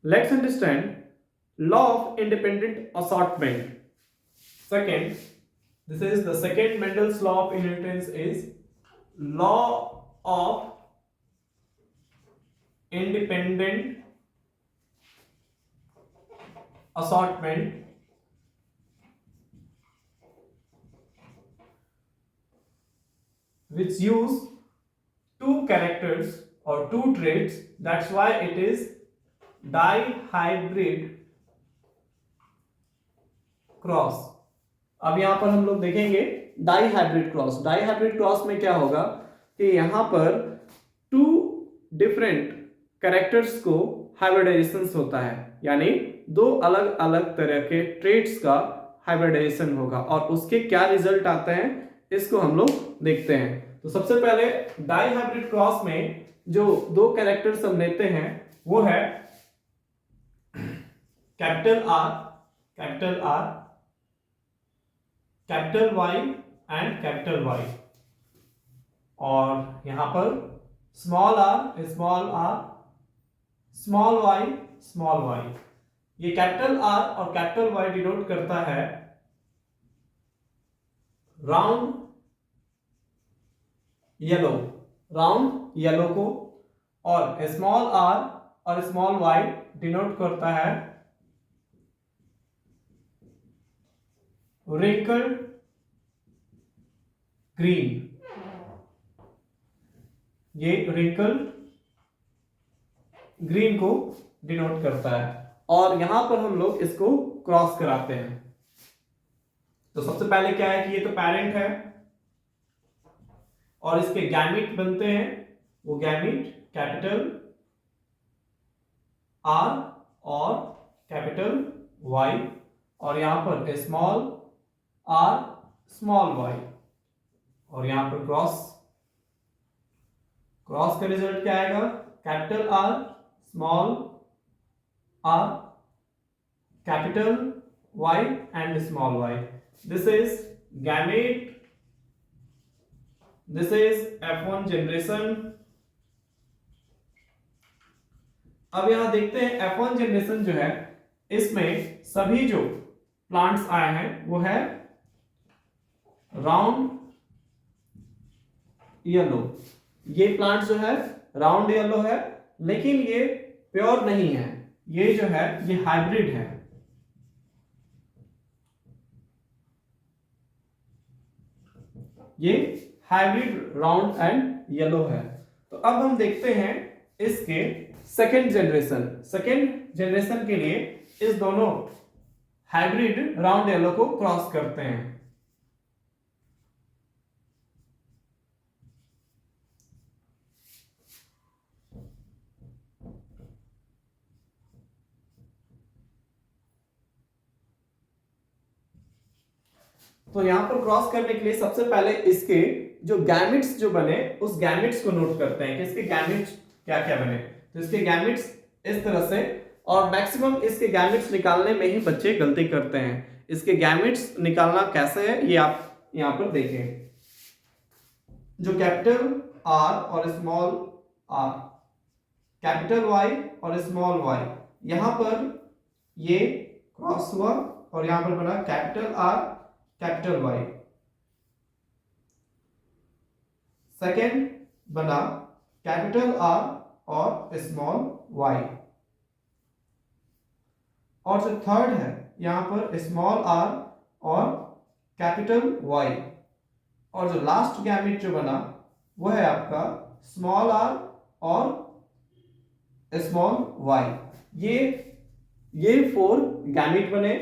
Let's understand law of independent assortment. Second, this is the second Mendel's law of inheritance is law of independent assortment, which use two characters or two traits. That's why it is dihybrid cross. अब यहां पर हम लोग देखेंगे dihybrid cross. Dihybrid cross में क्या होगा कि यहां पर टू डिफरेंट कैरेक्टर्स को हाइब्रिडाइजेशन होता है, यानी दो अलग अलग तरह के ट्रेट्स का हाइब्रिडाइजेशन होगा और उसके क्या रिजल्ट आते हैं इसको हम लोग देखते हैं. तो सबसे पहले डाईहाइब्रिड क्रॉस में जो दो कैरेक्टर्स हम लेते हैं वो है capital R, capital R, capital Y and capital Y, और यहां पर small are, small are, small Y, small Y. ये कैपिटल आर और कैपिटल वाई डिनोट करता है राउंड येलो, राउंड येलो को, और स्मॉल आर और स्मॉल वाई डिनोट करता है wrinkled ग्रीन. ये wrinkled ग्रीन को डिनोट करता है और यहां पर हम लोग इसको क्रॉस कराते हैं. तो सबसे पहले क्या है कि ये तो पेरेंट है और इसके गैमीट बनते हैं, वो गैमीट कैपिटल आर और कैपिटल वाई, और यहां पर स्मॉल आर, स्मॉल वाई, और यहां पर क्रॉस. क्रॉस का रिजल्ट क्या आएगा? Capital R, small are, capital Y and small y. This is gamete, this is F1 generation. अब यहां देखते हैं F1 जनरेशन जो है इसमें सभी जो प्लांट्स आए हैं वो है राउंड येलो. ये प्लांट जो है राउंड येलो है, लेकिन ये प्योर नहीं है, ये जो है ये हाइब्रिड है. ये हाइब्रिड राउंड एंड येलो है. तो अब हम देखते हैं इसके सेकेंड जनरेशन. सेकेंड जनरेशन के लिए इस दोनों हाइब्रिड राउंड येलो को क्रॉस करते हैं. तो यहां पर क्रॉस करने के लिए सबसे पहले इसके जो गैमेट्स जो बने उस गैमेट्स को नोट करते हैं कि इसके गैमेट्स क्या क्या बने. तो इसके गैमेट्स इस तरह से, और मैक्सिमम इसके गैमेट्स निकालने में ही बच्चे गलती करते हैं. इसके गैमेट्स निकालना कैसे है ये आप यहां पर देखें. जो कैपिटल आर और स्मॉल आर, कैपिटल वाई और स्मॉल वाई, यहां पर ये क्रॉस हुआ और यहां पर बना capital R, capital Y. Second बना कैपिटल आर और स्मॉल वाई, और जो थर्ड है यहां पर स्मॉल आर और कैपिटल वाई, और जो लास्ट गैमेट जो बना वो है आपका स्मॉल आर और स्मॉल वाई. ये फोर गैमेट बने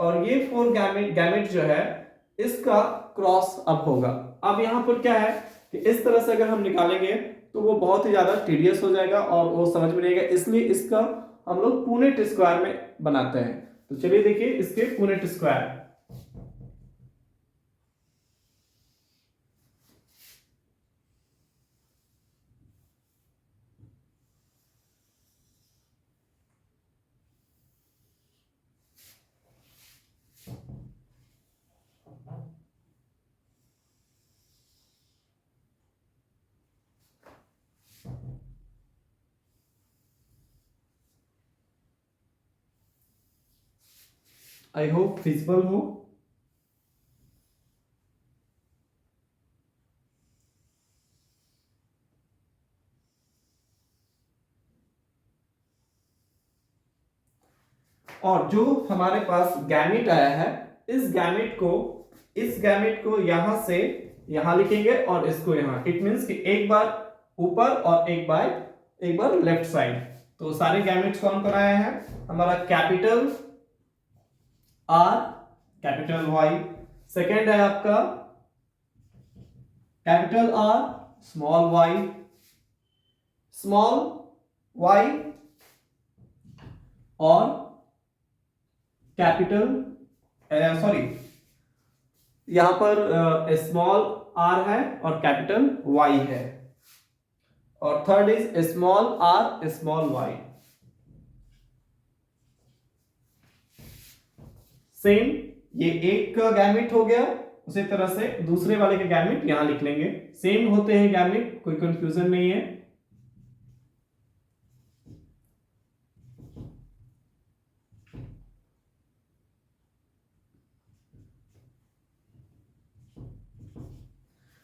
और ये फोर गैमेट जो है इसका क्रॉस अब होगा. अब यहां पर क्या है कि इस तरह से अगर हम निकालेंगे तो वो बहुत ही ज्यादा टीडियस हो जाएगा और वो समझ में नहीं आएगा, इसलिए इसका हम लोग पुनेट स्क्वायर में बनाते हैं. तो चलिए देखिए इसके पुनेट स्क्वायर. आई होप विजिबल हो। और जो हमारे पास गैमेट आया है, इस गैमेट को यहां से यहां लिखेंगे और इसको यहां, इट मींस कि एक बार ऊपर और एक बार लेफ्ट साइड। तो सारे गैमेट्स कौन कौन आया है? हमारा capital R, capital Y. Second है आपका कैपिटल आर, स्मॉल वाई और कैपिटल सॉरी यहां पर स्मॉल आर है और कैपिटल वाई है। और third is small are small y. Same ये एक का गैमेट हो गया, उसी तरह से दूसरे वाले के गैमेट यहां लिख लेंगे। सेम होते हैं गैमेट, कोई कंफ्यूजन नहीं है।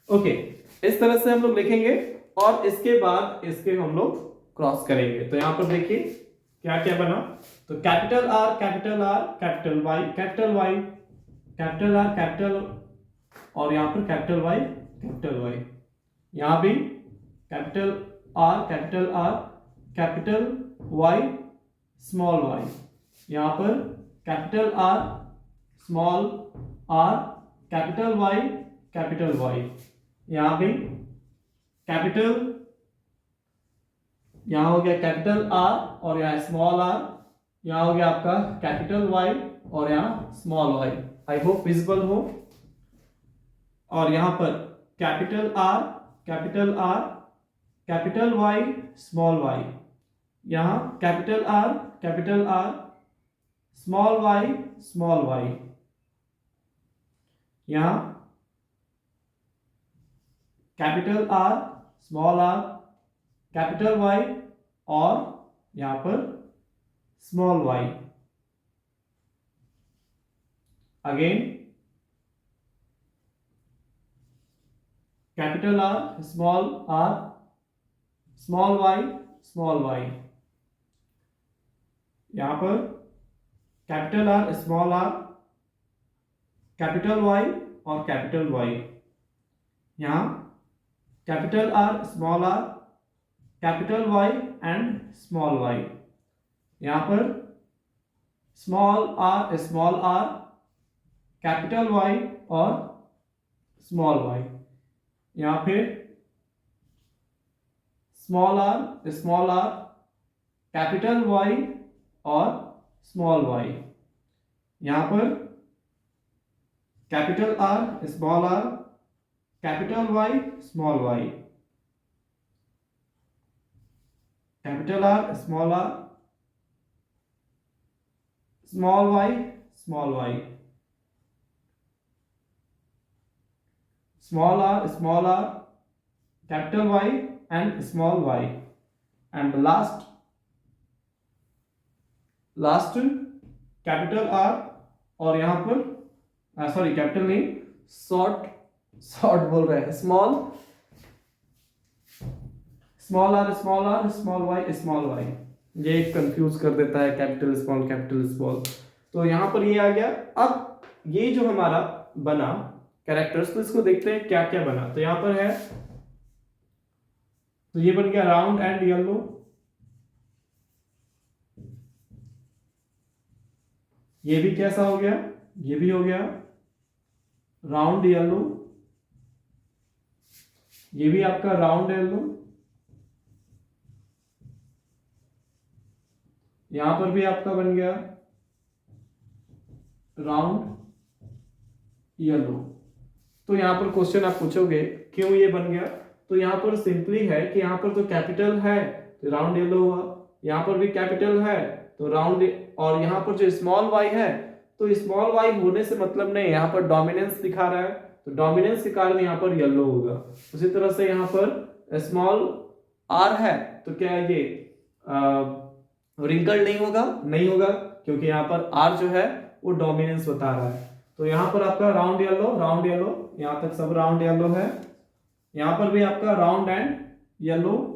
ओके, इस तरह से हम लोग लिखेंगे और इसके बाद इसके हम लोग क्रॉस करेंगे। तो यहां पर देखिए क्या क्या बना। तो capital R, capital R, capital Y, capital Y, capital R, capital, और यहां पर कैपिटल वाई, कैपिटल वाई। यहां भी capital R, capital R, capital Y, small Y. यहां पर capital R, small are, capital Y, capital Y. यहां भी capital, यहां हो गया कैपिटल आर और यहां स्मॉल आर। यहां हो गया आपका कैपिटल वाई और यहां small Y. I hope visible हो। और यहां पर capital R, capital R, capital Y, small Y. यहां capital R, capital R, small Y, small Y. यहां capital R, small are, capital Y और यहां पर small Y. Again capital R, small are, small Y, small Y. यहां पर capital R, small are, capital Y और capital Y. यहां capital R, small are, capital Y and small Y. यहां पर small are, capital Y और small Y. यहां फिर small are, capital Y और स्मॉल वाई। यहां पर capital R, capital Y, small Y. Capital R, small Y, small Y. Small are, capital Y and small Y. And last capital R और यहां पर sorry capital नहीं, short बोल रहे हैं, small are, small Y, small Y. ये confuse कर देता है कैपिटल स्मॉल। तो यहां पर ये आ गया। अब ये जो हमारा बना कैरेक्टर्स, तो इसको देखते हैं क्या क्या बना। तो यहां पर है, तो ये बन गया राउंड एंड येलो। ये भी कैसा हो गया? ये भी हो गया राउंड येलो। ये भी आपका राउंड येलो। यहां पर भी आपका बन गया राउंड येलो। तो यहां पर क्वेश्चन आप पूछोगे क्यों ये बन गया? तो यहां पर सिंपली है कि यहां पर तो कैपिटल है तो राउंड येलो हुआ, यहां पर भी कैपिटल है तो राउंड, और यहां पर जो स्मॉल वाई है तो स्मॉल वाई होने से मतलब नहीं, यहां पर डोमिनेंस दिखा रहा है तो डोमिनेंस के कारण यहां पर येलो होगा। उसी तरह से यहां पर स्मॉल आर है तो क्या है ये रिंकल नहीं होगा? नहीं होगा, क्योंकि यहां पर आर जो है वो डोमिनेंस बता रहा है। तो यहाँ पर आपका राउंड येलो, यहाँ तक सब राउंड येलो है, यहाँ पर भी आपका राउंड एंड येलो,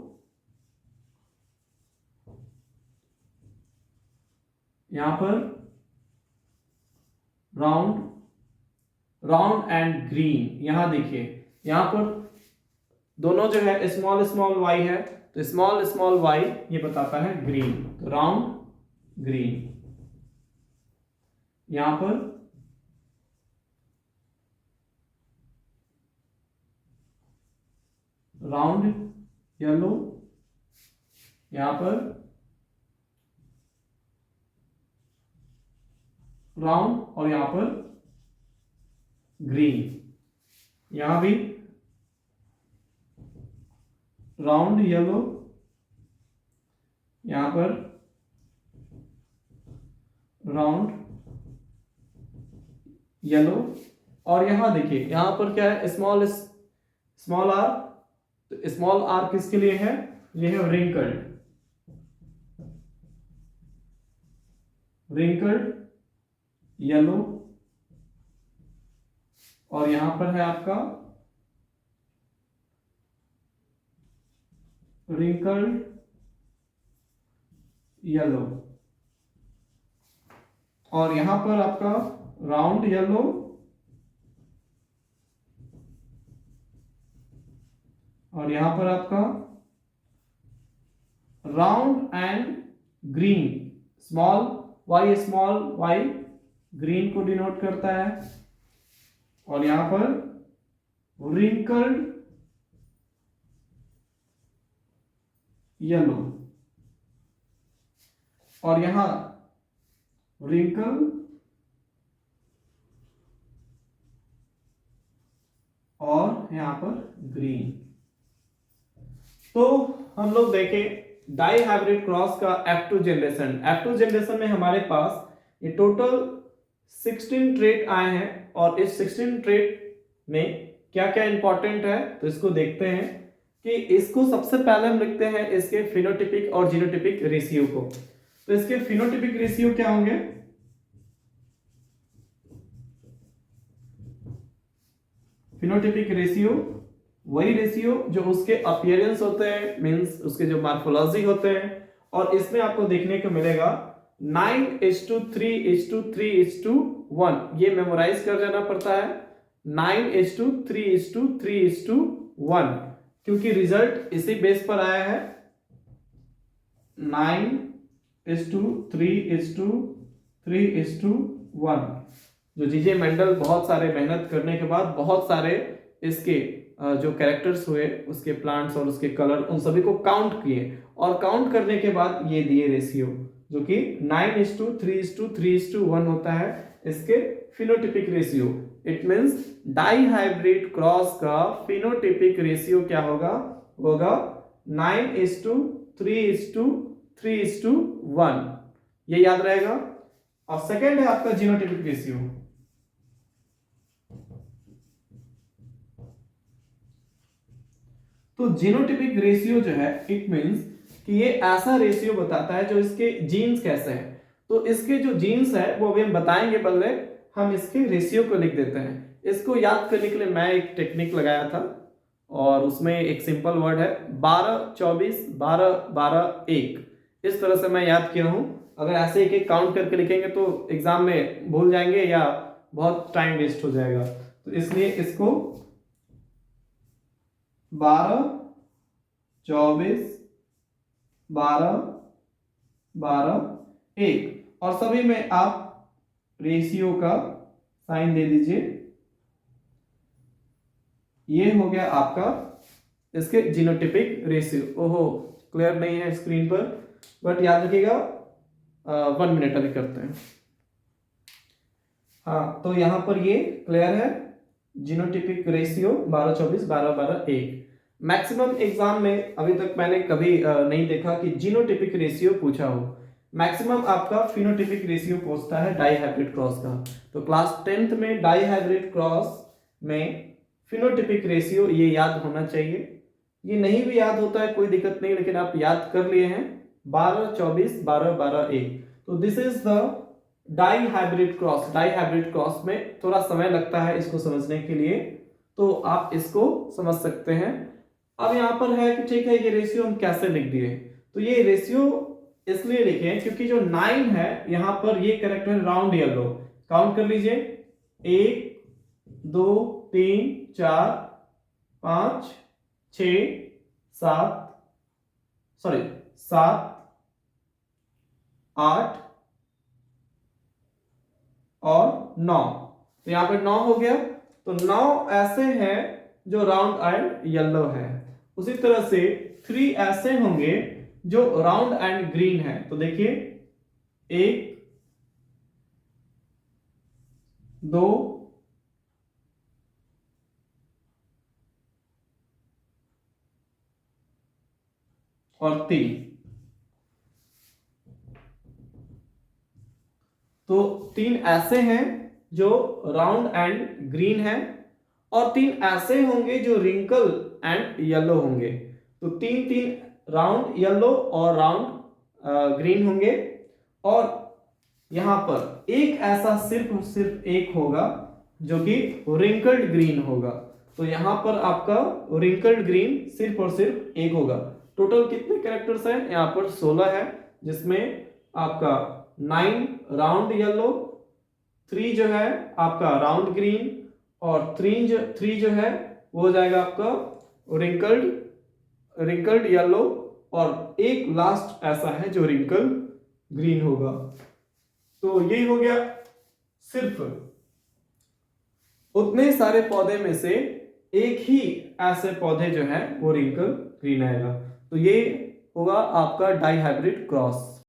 यहाँ पर राउंड एंड ग्रीन। यहां देखिए यहां पर दोनों जो है स्मॉल स्मॉल y है, तो स्मॉल स्मॉल y ये बताता है ग्रीन, तो राउंड ग्रीन। यहां पर राउंड येलो, यहां पर राउंड और यहां पर ग्रीन, यहां भी राउंड येलो, यहां पर राउंड येलो, और यहां देखिए यहां पर क्या है स्मॉल आर, तो स्मॉल आर किसके लिए है, ये है रिंकल्ड येलो, और यहां पर है आपका रिंकल्ड येलो, और यहां पर आपका राउंड येलो, और यहां पर आपका round and green, small y green को डिनोट करता है, और यहां पर रिंकल्ड येलो, और यहां रिंकल और यहां पर ग्रीन। तो हम लोग देखें डाई हाइब्रिड क्रॉस का F2 जनरेशन में हमारे पास ये टोटल 16 ट्रेट आए हैं, और इस 16 ट्रेट में क्या क्या इंपॉर्टेंट है तो इसको देखते हैं कि इसको सबसे पहले हम लिखते हैं इसके फिनोटिपिक और जीनोटिपिक रेशियो को। तो इसके फिनोटिपिक रेशियो क्या होंगे, फिनोटिपिक रेशियो वही रेशियो जो उसके अपीयरेंस होते हैं, मींस उसके जो मॉर्फोलॉजी होते हैं, और इसमें आपको देखने को मिलेगा 9:3:3:1, ये मेमोराइज कर जाना पड़ता है 9:3:3:1, क्योंकि रिजल्ट इसी बेस पर आया है 9:3:3:1, जो जीजे मेंडल बहुत सारे मेहनत करने के बाद बहुत सारे इसके जो कैरेक्टर्स हुए उसके प्लांट्स और उसके कलर उन सभी को काउंट किए, और काउंट करने के बाद ये दिए रेशियो जो कि 9:3:3:1 होता है इसके phenotypic ratio. It means dihybrid cross का फिनोटिपिक रेशियो क्या होगा 9:3:3:1, ये याद रहेगा। और सेकेंड है आपका जीनोटिपिक रेशियो। तो जीनोटिपिक रेशियो जो है इट मींस कि ये ऐसा रेशियो बताता है जो इसके जीन्स कैसे हैं। तो इसके जो जीन्स है वो अभी हम बताएंगे, पहले हम इसके रेशियो को लिख देते हैं। इसको याद करने के लिए मैं एक टेक्निक लगाया था, और उसमें एक सिंपल वर्ड है 12:24:12:12:1, इस तरह से मैं याद किया हूं। अगर ऐसे एक एक काउंट करके लिखेंगे तो एग्जाम में भूल जाएंगे या बहुत टाइम वेस्ट हो जाएगा, तो इसलिए इसको 12:24:12:12:1, और सभी में आप रेशियो का साइन दे दीजिए। ये हो गया आपका इसके जीनोटिपिक रेशियो। ओहो क्लियर नहीं है स्क्रीन पर, बट याद रखिएगा 1 मिनट अभी करते हैं। हाँ, तो यहां पर ये क्लियर है जीनोटिपिक रेशियो 12:24:12:12:1। मैक्सिमम एग्जाम में अभी तक मैंने कभी नहीं देखा कि जीनोटिपिक रेशियो पूछा हो। मैक्सिमम आपका फिनोटिपिक रेशियो पूछता है डाई हाइब्रिड क्रॉस का। तो क्लास 10th में डाई हाइब्रिड क्रॉस में फिनोटिपिक रेशियो ये याद होना चाहिए। ये नहीं भी याद होता है कोई दिक्कत नहीं, लेकिन आप याद कर लिए हैं 12:24:12:12:1। तो this is the dihybrid cross में थोड़ा समय लगता है इसको समझने के लिए, तो आप इसको समझ सकते हैं। अब यहाँ पर है कि ठीक है, ये रेशियो हम कैसे लिख दिए, तो ये रेशियो इसलिए लिखे क्योंकि जो 9 है यहाँ पर ये कैरेक्टर राउंड येलो, काउंट कर लीजिए 1 2 3 4 5 6 7 7 8 और 9, तो यहाँ पे 9 हो गया। तो 9 ऐसे हैं जो राउंड एंड येलो है। उसी तरह से 3 ऐसे होंगे जो राउंड एंड ग्रीन है। तो देखिए 1 2 और 3, तो 3 ऐसे हैं जो राउंड एंड ग्रीन है, और 3 ऐसे होंगे जो रिंकल एंड येलो होंगे। तो 3 राउंड येलो और राउंड ग्रीन होंगे, और यहां पर एक ऐसा सिर्फ एक होगा जो कि रिंकल्ड ग्रीन होगा। तो यहां पर आपका रिंकल्ड ग्रीन सिर्फ और सिर्फ एक होगा। टोटल कितने कैरेक्टर्स हैं यहाँ पर? 16 है, जिसमें आपका 9 राउंड येलो, 3 जो है आपका राउंड ग्रीन, और 3 जो है वो हो जाएगा आपका रिंकल्ड येलो, और एक लास्ट ऐसा है जो रिंकल ग्रीन होगा। तो यही हो गया, सिर्फ उतने सारे पौधे में से एक ही ऐसे पौधे जो है वो रिंकल ग्रीन आएगा। तो ये होगा आपका डाई हाइब्रिड क्रॉस।